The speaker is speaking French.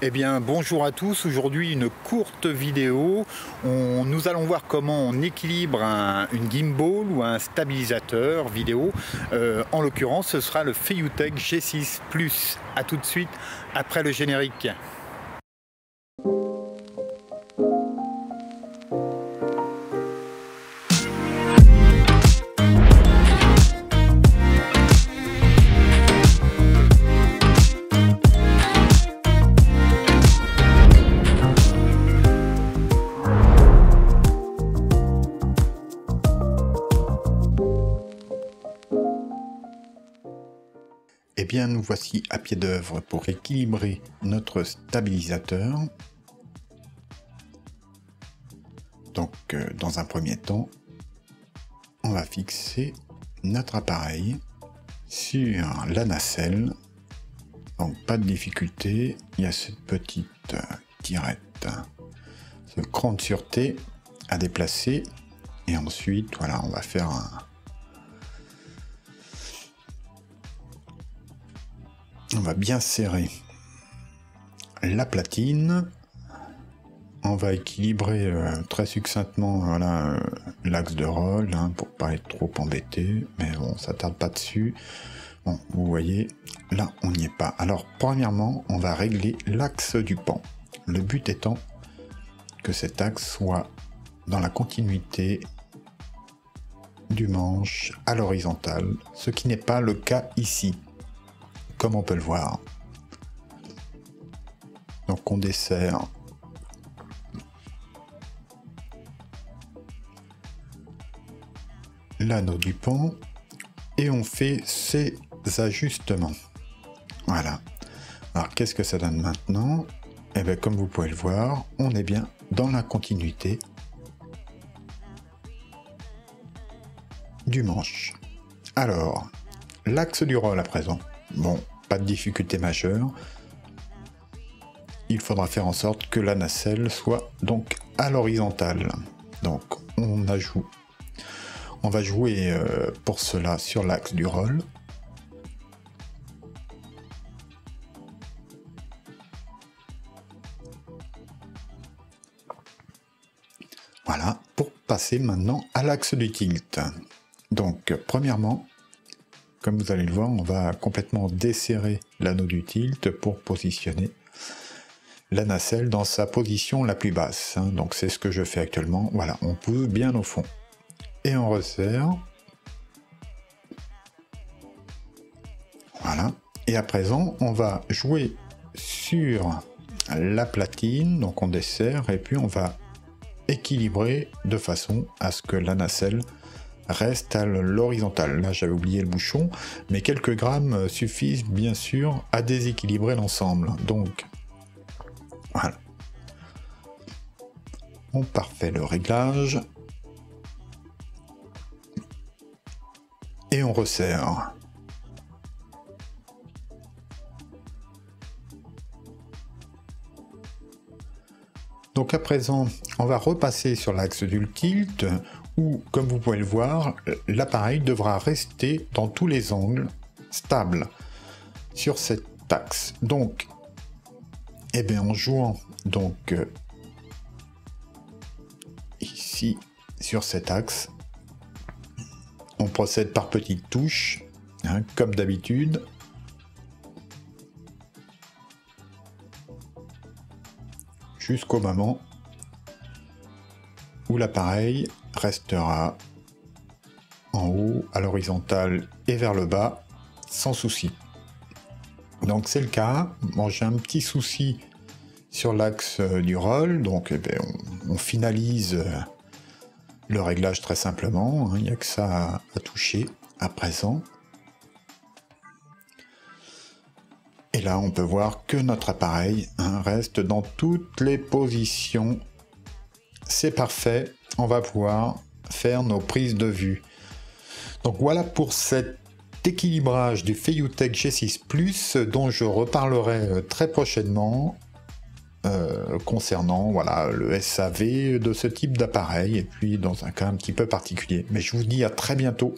Eh bien bonjour à tous, aujourd'hui une courte vidéo. Nous allons voir comment on équilibre une gimbal ou un stabilisateur vidéo. En l'occurrence ce sera le Feiyutech G6 Plus. A tout de suite après le générique. Eh bien, nous voici à pied d'œuvre pour équilibrer notre stabilisateur. Donc, dans un premier temps, on va fixer notre appareil sur la nacelle. Donc, pas de difficulté, il y a cette petite tirette, ce cran de sûreté à déplacer. Et ensuite, voilà, on va faire on va bien serrer la platine. On va équilibrer très succinctement voilà, l'axe de roll pour pas être trop embêté. Mais bon, ça tarde pas dessus. Bon, vous voyez, là on n'y est pas. Alors premièrement, on va régler l'axe du pan. Le but étant que cet axe soit dans la continuité du manche à l'horizontale, ce qui n'est pas le cas ici. Comme on peut le voir. Donc on desserre l'anneau du pan et on fait ces ajustements. Voilà. Alors qu'est-ce que ça donne maintenant? Eh bien comme vous pouvez le voir, on est bien dans la continuité du manche. Alors, l'axe du roll à présent. Bon, pas de difficulté majeure. Il faudra faire en sorte que la nacelle soit donc à l'horizontale. Donc on va jouer pour cela sur l'axe du roll. Voilà, pour passer maintenant à l'axe du tilt. Donc premièrement, comme vous allez le voir, on va complètement desserrer l'anneau du tilt pour positionner la nacelle dans sa position la plus basse. Donc c'est ce que je fais actuellement. Voilà, on pousse bien au fond. Et on resserre. Voilà. Et à présent, on va jouer sur la platine. Donc on desserre et puis on va équilibrer de façon à ce que la nacelle reste à l'horizontale. Là j'avais oublié le bouchon, mais quelques grammes suffisent bien sûr à déséquilibrer l'ensemble. Donc voilà, on parfait le réglage et on resserre. Donc à présent on va repasser sur l'axe du tilt où, comme vous pouvez le voir, l'appareil devra rester dans tous les angles stable sur cet axe. Donc, eh bien, en jouant donc ici sur cet axe, on procède par petites touches, comme d'habitude. Jusqu'au moment où l'appareil restera en haut, à l'horizontale et vers le bas, sans souci. Donc c'est le cas. Bon, j'ai un petit souci sur l'axe du roll, donc eh bien, on finalise le réglage très simplement. Il n'y a que ça à toucher à présent. Et là, on peut voir que notre appareil reste dans toutes les positions. C'est parfait. On va pouvoir faire nos prises de vue. Donc voilà pour cet équilibrage du Feiyutech G6 Plus dont je reparlerai très prochainement concernant voilà, le SAV de ce type d'appareil et puis dans un cas un petit peu particulier. Mais je vous dis à très bientôt.